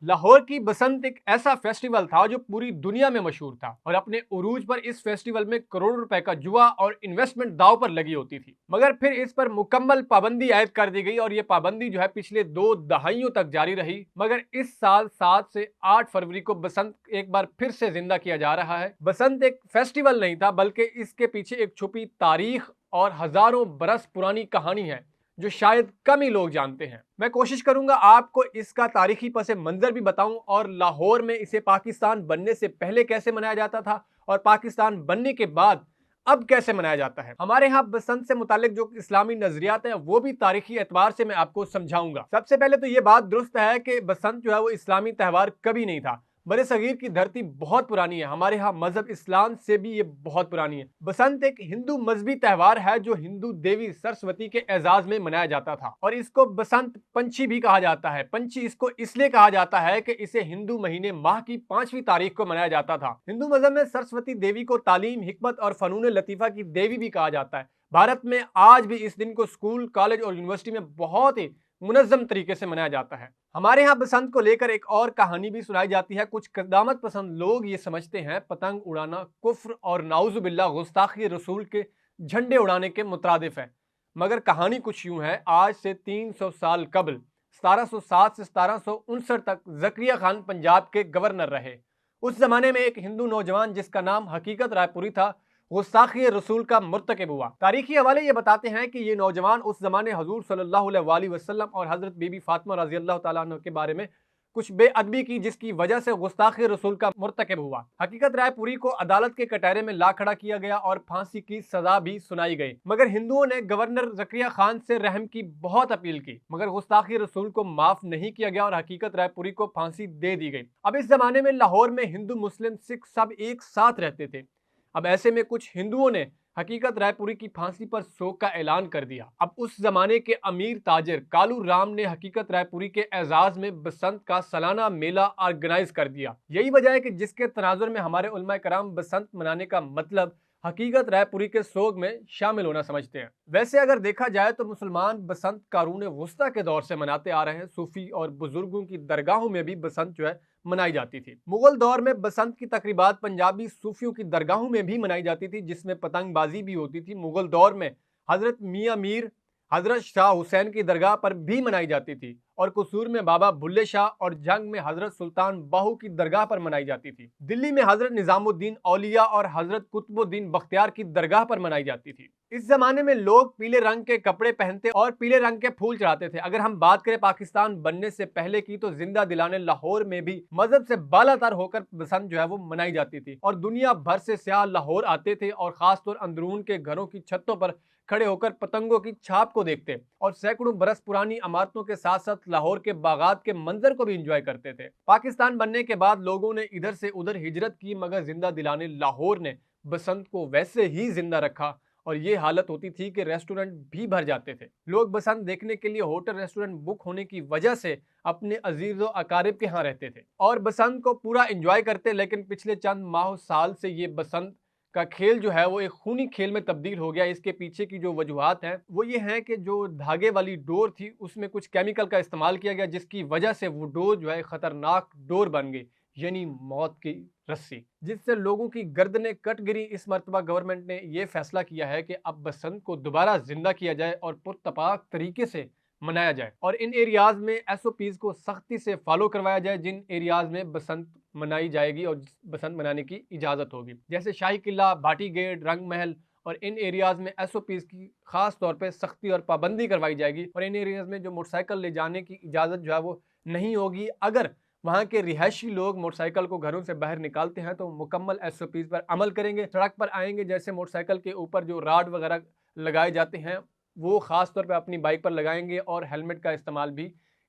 लाहौर की बसंत एक ऐसा फेस्टिवल था जो पूरी दुनिया में मशहूर था और अपने उरूज पर इस फेस्टिवल में करोड़ों रुपए का जुआ और इन्वेस्टमेंट दांव पर लगी होती थी। मगर फिर इस पर मुकम्मल पाबंदी आयद कर दी गई और ये पाबंदी जो है पिछले 2 दहाइयों तक जारी रही। मगर इस साल 7 से 8 फरवरी को बसंत एक बार फिर से जिंदा किया जा रहा है। बसंत एक फेस्टिवल नहीं था बल्कि इसके पीछे एक छुपी तारीख और हजारों बरस पुरानी कहानी है जो शायद कम ही लोग जानते हैं। मैं कोशिश करूंगा आपको इसका तारीखी पस मंजर भी बताऊं और लाहौर में इसे पाकिस्तान बनने से पहले कैसे मनाया जाता था और पाकिस्तान बनने के बाद अब कैसे मनाया जाता है। हमारे यहाँ बसंत से मुतालिक जो इस्लामी नजरियात हैं वो भी तारीखी एतबार से मैं आपको समझाऊंगा। सबसे पहले तो ये बात दुरुस्त है कि बसंत जो है वो इस्लामी त्यौहार कभी नहीं था। बड़े सगीर की धरती बहुत पुरानी है, हमारे यहाँ मजहब इस्लाम से भी ये बहुत पुरानी है। बसंत एक हिंदू मजहबी त्यौहार है जो हिंदू देवी सरस्वती के एजाज में मनाया जाता था और इसको बसंत पंची भी कहा जाता है। पंची इसको इसलिए कहा जाता है कि इसे हिंदू महीने माह की 5वीं तारीख को मनाया जाता था। हिंदू मजहब में सरस्वती देवी को तालीम, हिकमत और फनून लतीफा की देवी भी कहा जाता है। भारत में आज भी इस दिन को स्कूल, कॉलेज और यूनिवर्सिटी में बहुत ही मुनज़्ज़म तरीके से मनाया जाता है। हमारे यहाँ बसंत को लेकर एक और कहानी भी सुनाई जाती है। कुछ कदामत पसंद लोग ये समझते हैं पतंग उड़ाना कुफ्र और नाउजुबिल्लाह गुस्ताखी रसूल के झंडे उड़ाने के मुतरादिफ है। मगर कहानी कुछ यूं है, आज से 300 साल कबल 1707 से 1759 तक ज़करिया खान पंजाब के गवर्नर रहे। उस जमाने में एक हिंदू नौजवान जिसका नाम हकीकत रायपुरी था, गुस्ताखी रसूल का मुर्तकिब हुआ। तारीखी हवाले ये बताते हैं कि ये नौजवान उस जमाने हजूर सल्लल्लाहु अलैहि वसल्लम और हजरत बीबी फातिमा रजी अल्लाह तआला अन्हा के बारे में कुछ बेअदबी की, जिसकी वजह से गुस्ताखी रसूल का मुर्तकिब हुआ। हकीकत रायपुरी को अदालत के कटहरे में ला खड़ा किया गया और फांसी की सजा भी सुनाई गई। मगर हिंदुओं ने गवर्नर ज़करिया खान से रहम की बहुत अपील की, मगर गुस्ताखी रसूल को माफ नहीं किया गया और हकीकत रायपुरी को फांसी दे दी गई। अब इस जमाने में लाहौर में हिंदू, मुस्लिम, सिख सब एक साथ रहते थे। अब ऐसे में कुछ हिंदुओं ने हकीकत रायपुरी की फांसी पर शोक का ऐलान कर दिया। अब उस जमाने के अमीर ताजिर कालू राम ने हकीकत रायपुरी के एजाज में बसंत का सालाना मेला ऑर्गेनाइज कर दिया। यही वजह है कि जिसके तनाजुर में हमारे उलमा कराम बसंत मनाने का मतलब हकीकत रायपुरी के सोग में शामिल होना समझते हैं। वैसे अगर देखा जाए तो मुसलमान बसंत कारून वुस्ता के दौर से मनाते आ रहे हैं। सूफी और बुजुर्गों की दरगाहों में भी बसंत जो है मनाई जाती थी। मुगल दौर में बसंत की तकरीबात पंजाबी सूफियों की दरगाहों में भी मनाई जाती थी, जिसमें पतंगबाजी भी होती थी। मुगल दौर में हजरत मियाँ मीर हजरत शाह हुसैन की दरगाह पर भी मनाई जाती थी और कसूर में बाबा भुल्ले शाह और जंग में हजरत सुल्तान बाहू की दरगाह पर मनाई जाती थी। दिल्ली में हजरत निजामुद्दीन औलिया और हजरत कुतुबुद्दीन बख्तियार की दरगाह पर मनाई जाती थी। इस जमाने में लोग पीले रंग के कपड़े पहनते और पीले रंग के फूल चढ़ाते थे। अगर हम बात करें पाकिस्तान बनने से पहले की, तो जिंदा दिलाने लाहौर में भी मजहब से बालातर होकर बसंत जो है वो मनाई जाती थी और दुनिया भर से सयाह लाहौर आते थे और खासतौर अंदरून के घरों की छतों पर खड़े होकर पतंगों की छाप को देखते और सैकड़ों बरस पुरानी इमारतों के साथ साथ लाहौर के बागात के मंजर को भी एंजॉय करते थे। पाकिस्तान बनने के बाद लोगों ने इधर से उधर हिजरत की, मगर जिंदा दिलाने लाहौर ने बसंत को वैसे ही जिंदा रखा और ये हालत होती थी कि रेस्टोरेंट भी भर जाते थे। लोग बसंत देखने के लिए होटल, रेस्टोरेंट बुक होने की वजह से अपने अजीजों अकारिब के यहाँ रहते थे और बसंत को पूरा एंजॉय करते। लेकिन पिछले चंद माह साल से ये बसंत का खेल जो है वो एक खूनी खेल में तब्दील हो गया। इसके पीछे की जो वजूहात हैं वो ये हैं कि जो धागे वाली डोर थी उसमें कुछ केमिकल का इस्तेमाल किया गया, जिसकी वजह से वो डोर जो है खतरनाक डोर बन गई, यानी मौत की रस्सी, जिससे लोगों की गर्दनें कट गिरी। इस मरतबा गवर्नमेंट ने यह फैसला किया है कि अब बसंत को दोबारा जिंदा किया जाए और पुरतपाक तरीके से मनाया जाए और इन एरियाज में एसओपीज को सख्ती से फॉलो करवाया जाए जिन एरियाज में बसंत मनाई जाएगी और बसंत मनाने की इजाज़त होगी, जैसे शाही किला, भाटी गेट, रंग महल। और इन एरियाज में एसओपीज की खास तौर पे सख्ती और पाबंदी करवाई जाएगी और इन एरियाज में जो मोटरसाइकिल ले जाने की इजाज़त जो है वो नहीं होगी। अगर वहाँ के रिहायशी लोग मोटरसाइकिल को घरों से बाहर निकालते हैं तो मुकम्मल एसओपीज पर अमल करेंगे, सड़क पर आएंगे। जैसे मोटरसाइकिल के ऊपर जो राड वगैरह लगाए जाते हैं वो खास तौर पे अपनी बाइक पर लगाएंगे और हेलमेट का इस्तेमाल भी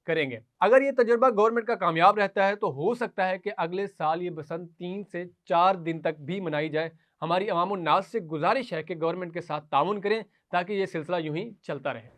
करेंगे। अगर ये तजुर्बा गवर्नमेंट का कामयाब रहता है तो हो सकता है कि अगले साल ये बसंत 3 से 4 दिन तक भी मनाई जाए। हमारी अवाम उन्नास से गुजारिश है कि गवर्नमेंट के साथ ताउन करें ताकि ये सिलसिला यूं ही चलता रहे।